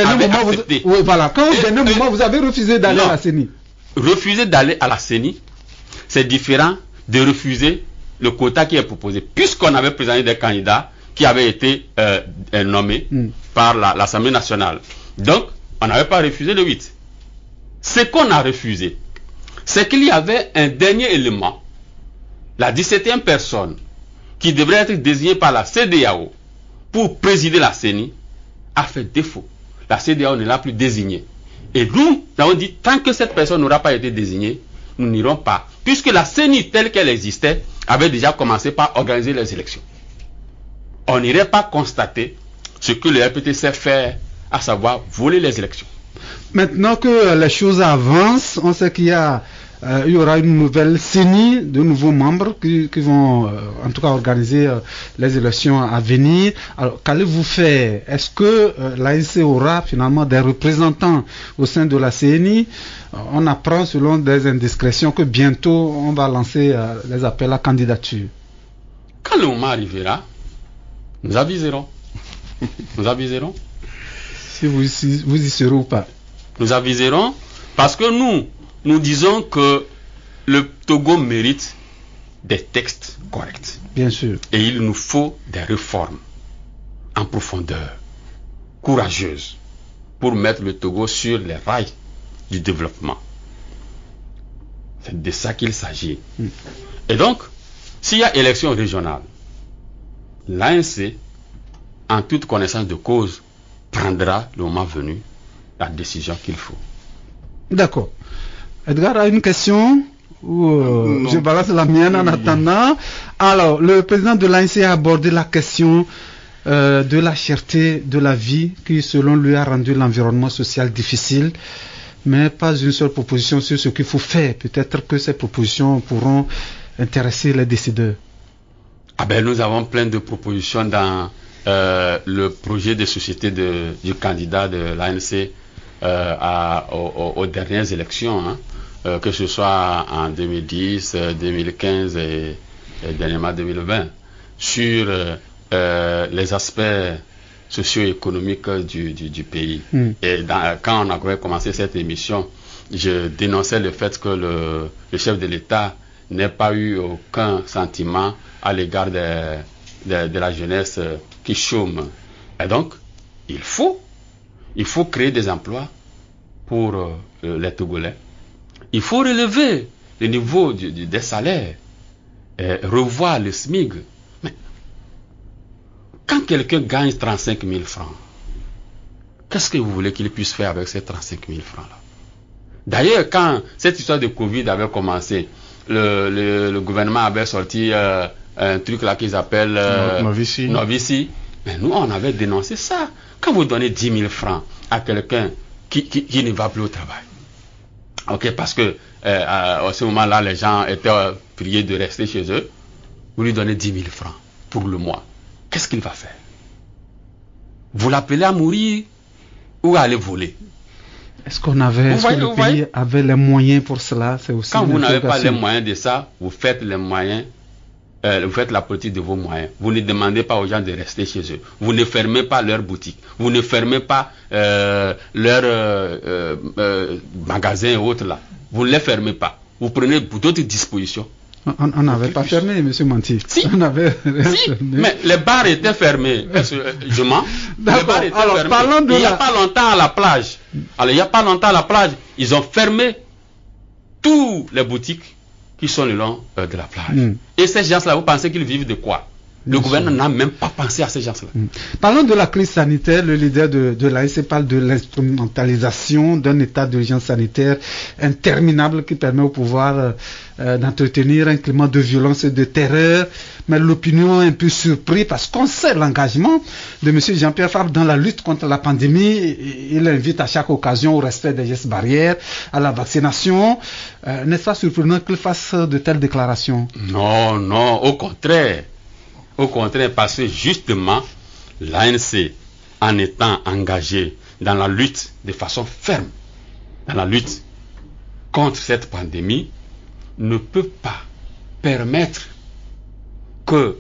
dernier moment, vous avez refusé d'aller à la CENI. Refuser d'aller à la CENI, c'est différent de refuser le quota qui est proposé, puisqu'on avait présenté des candidats qui avaient été nommés par l'Assemblée nationale. Donc, on n'avait pas refusé le 8. Ce qu'on a refusé, c'est qu'il y avait un dernier élément, la 17e personne, qui devrait être désignée par la CEDEAO pour présider la CENI, a fait défaut. La CEDEAO ne l'a plus désignée. Et nous avons dit, tant que cette personne n'aura pas été désignée, nous n'irons pas. Puisque la CENI, telle qu'elle existait, avait déjà commencé par organiser les élections. On n'irait pas constater ce que le RPT sait faire, à savoir voler les élections. Maintenant que les choses avancent, on sait qu'il y aura une nouvelle CENI, de nouveaux membres qui vont en tout cas organiser les élections à venir. Alors, qu'allez-vous faire? Est-ce que l'ANC aura finalement des représentants au sein de la CENI? On apprend selon des indiscrétions que bientôt on va lancer les appels à candidature. Quand le moment arrivera, nous aviserons. Nous aviserons. Si vous y serez ou pas. Nous aviserons parce que nous disons que le Togo mérite des textes corrects. Bien sûr. Et il nous faut des réformes en profondeur, courageuses, pour mettre le Togo sur les rails du développement. C'est de ça qu'il s'agit. Et donc, s'il y a élection régionale, l'ANC, en toute connaissance de cause, prendra le moment venu la décision qu'il faut. D'accord. Edgar a une question ou je balance la mienne en attendant. Alors, le président de l'ANC a abordé la question de la cherté de la vie qui, selon lui, a rendu l'environnement social difficile, mais pas une seule proposition sur ce qu'il faut faire. Peut-être que ces propositions pourront intéresser les décideurs. Ah ben, nous avons plein de propositions dans le projet de société du candidat de l'ANC aux dernières élections, hein, que ce soit en 2010, 2015 et dernièrement 2020, sur les aspects socio-économiques du pays. Et quand on avait commencé cette émission, je dénonçais le fait que le chef de l'État n'ait pas eu aucun sentiment à l'égard de la jeunesse qui chôme. Et donc, il faut créer des emplois pour les Togolais. Il faut relever le niveau des salaires, revoir le SMIC. Mais quand quelqu'un gagne 35 000 francs, qu'est-ce que vous voulez qu'il puisse faire avec ces 35 000 francs-là? D'ailleurs, quand cette histoire de Covid avait commencé, le gouvernement avait sorti un truc là qu'ils appellent Novici. Mais nous, on avait dénoncé ça. Quand vous donnez 10 000 francs à quelqu'un qui ne va plus au travail, ok, parce que à ce moment-là, les gens étaient priés de rester chez eux, vous lui donnez 10 000 francs pour le mois. Qu'est-ce qu'il va faire? Vous l'appelez à mourir ou à aller voler? Est-ce que le pays avait les moyens pour cela? C'est aussi quand vous n'avez pas les moyens de ça, vous faites les moyens. Vous faites la politique de vos moyens. Vous ne demandez pas aux gens de rester chez eux. Vous ne fermez pas leurs boutiques. Vous ne fermez pas leurs magasins et autres là. Vous ne les fermez pas. Vous prenez d'autres dispositions. On n'avait pas fermé, M. Manti. Si. On avait Mais les bars étaient fermés. Je mens. D'accord. Alors, parlons de il n'y a pas longtemps à la plage. Ils ont fermé toutes les boutiques qui sont le long de la plage. Et ces gens-là, vous pensez qu'ils vivent de quoi? Le gouvernement n'a même pas pensé à ces gens-là. Parlons de la crise sanitaire. Le leader de l'ANC parle de l'instrumentalisation d'un état d'urgence sanitaire interminable qui permet au pouvoir d'entretenir un climat de violence et de terreur. Mais l'opinion est un peu surprise parce qu'on sait l'engagement de M. Jean-Pierre Fabre dans la lutte contre la pandémie. Il invite à chaque occasion au respect des gestes barrières, à la vaccination. N'est-ce pas surprenant qu'il fasse de telles déclarations? Non, au contraire. Au contraire, parce que justement, l'ANC, en étant engagé dans la lutte de façon ferme, dans la lutte contre cette pandémie, ne peut pas permettre que,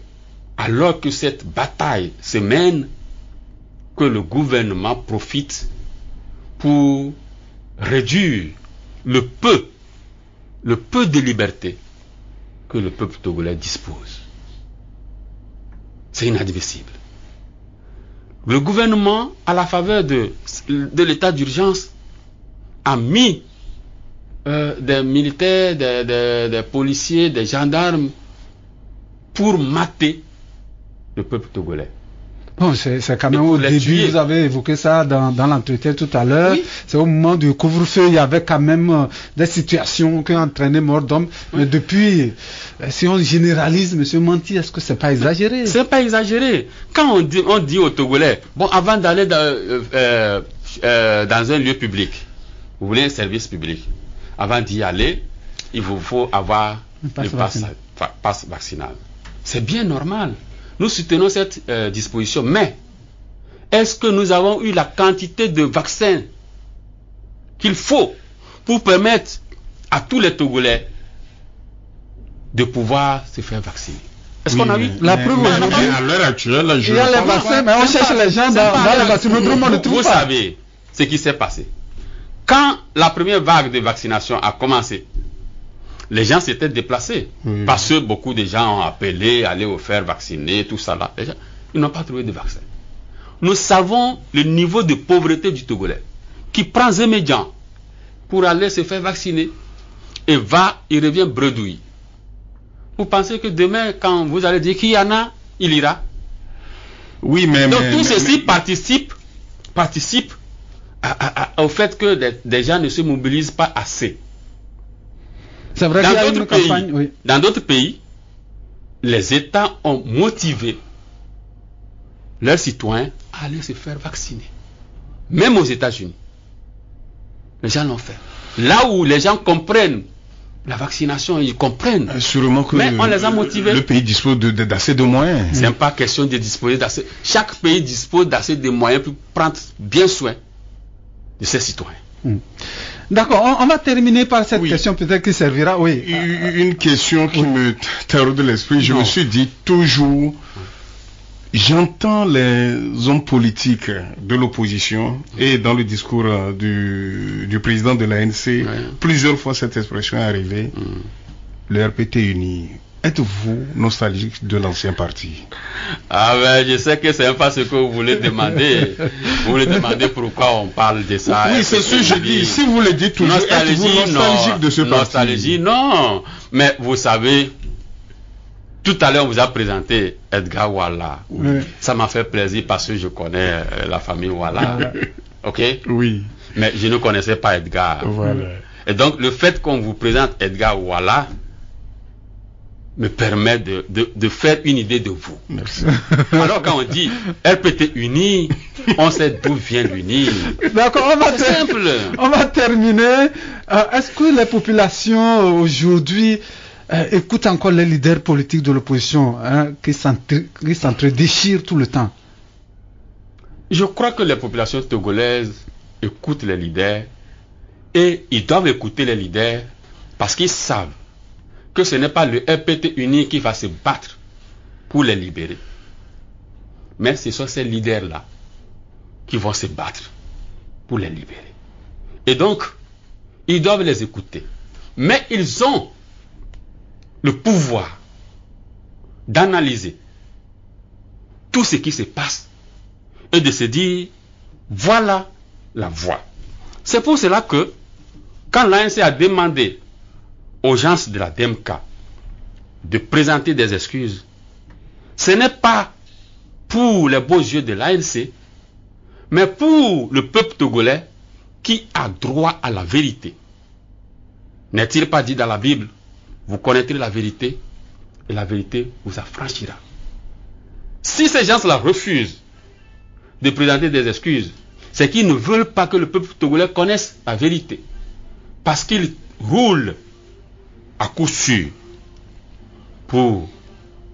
alors que cette bataille se mène, que le gouvernement profite pour réduire le peu de liberté que le peuple togolais dispose. C'est inadmissible. Le gouvernement, à la faveur de l'état d'urgence, a mis des militaires, des policiers, des gendarmes pour mater le peuple togolais. Bon, c'est quand même au début, vous avez évoqué ça dans l'entretien tout à l'heure. Oui. C'est au moment du couvre-feu, il y avait quand même des situations qui ont entraîné mort d'hommes. Oui. Mais depuis, si on généralise, M. Manti, est-ce que c'est pas exagéré? C'est pas exagéré. Quand on dit aux Togolais, bon, avant d'aller dans un lieu public, vous voulez un service public, avant d'y aller, il vous faut avoir le pass vaccinal. C'est bien normal. Nous soutenons cette disposition, mais est-ce que nous avons eu la quantité de vaccins qu'il faut pour permettre à tous les Togolais de pouvoir se faire vacciner? Est-ce qu'on a eu la preuve aujourd'hui? À l'heure actuelle, il y a les vaccins, mais on cherche les gens dans les vaccins. Vous savez ce qui s'est passé. Quand la première vague de vaccination a commencé, les gens s'étaient déplacés. Oui. Parce que beaucoup de gens ont appelé, aller vous faire vacciner, tout ça là. Les gens, ils n'ont pas trouvé de vaccin. Nous savons le niveau de pauvreté du Togolais, qui prend Zémédian pour aller se faire vacciner et il revient bredouille. Vous pensez que demain, quand vous allez dire qu'il y en a, il ira? Oui, mais... Donc tout ceci participe au fait que des gens ne se mobilisent pas assez. C'est vrai qu'il y a une campagne, oui. Dans d'autres pays, les États ont motivé leurs citoyens à aller se faire vacciner. Même aux États-Unis. Les gens l'ont fait. Là où les gens comprennent la vaccination, ils comprennent. Sûrement que mais on les a motivés. Le pays dispose d'assez de moyens. C'est pas question de disposer d'assez. Chaque pays dispose d'assez de moyens pour prendre bien soin de ses citoyens. D'accord, on va terminer par cette question peut-être qui servira. Oui. Une question qui me taraude l'esprit. Je me suis dit toujours, j'entends les hommes politiques de l'opposition et dans le discours du président de l'ANC, plusieurs fois cette expression est arrivée, le RPT uni. Êtes-vous nostalgique de l'ancien parti? Ah ben, je sais que c'est pas ce que vous voulez demander. Vous voulez demander pourquoi on parle de ça. Oui, c'est ce que je dis. Si vous le dites toujours, êtes-vous nostalgique de ce parti? Nostalgie, non. Mais vous savez, tout à l'heure on vous a présenté Edgar Walla. Oui. Ça m'a fait plaisir parce que je connais la famille Walla. Ok? Oui. Mais je ne connaissais pas Edgar. Voilà. Et donc le fait qu'on vous présente Edgar Walla me permet de faire une idée de vous. Merci. Alors quand on dit RPT uni, on sait d'où vient l'uni. D'accord, on va terminer. Est-ce que les populations aujourd'hui écoutent encore les leaders politiques de l'opposition qui s'entre-déchirent tout le temps? Je crois que les populations togolaises écoutent les leaders et ils doivent écouter les leaders parce qu'ils savent que ce n'est pas le RPT uni qui va se battre pour les libérer. Mais ce sont ces leaders-là qui vont se battre pour les libérer. Et donc, ils doivent les écouter. Mais ils ont le pouvoir d'analyser tout ce qui se passe et de se dire, voilà la voie. C'est pour cela que, quand l'ANC a demandé aux gens de la DMK de présenter des excuses, ce n'est pas pour les beaux yeux de l'ANC, mais pour le peuple togolais qui a droit à la vérité. N'est-il pas dit dans la Bible, vous connaîtrez la vérité et la vérité vous affranchira. Si ces gens-là refusent de présenter des excuses, c'est qu'ils ne veulent pas que le peuple togolais connaisse la vérité, parce qu'ils roulent à coup sûr pour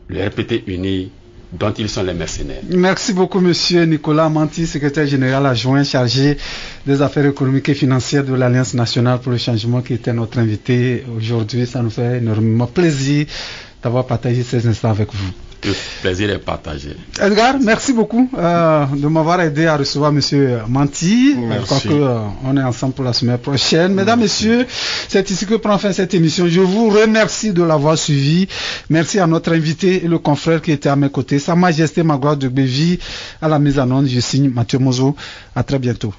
le RPT uni dont ils sont les mercenaires. Merci beaucoup monsieur Nicolas Manti, secrétaire général adjoint chargé des affaires économiques et financières de l'Alliance nationale pour le changement, qui était notre invité aujourd'hui. Ça nous fait énormément plaisir d'avoir partagé ces instants avec vous. Le plaisir est partagé. Edgar, merci beaucoup de m'avoir aidé à recevoir Monsieur Manti. Je crois qu'on est ensemble pour la semaine prochaine. Mesdames, Messieurs, c'est ici que prend fin cette émission. Je vous remercie de l'avoir suivi. Merci à notre invité et le confrère qui était à mes côtés. Sa Majesté Magloire de Bévy à la mise en onde. Je signe Mathieu Mozo. À très bientôt.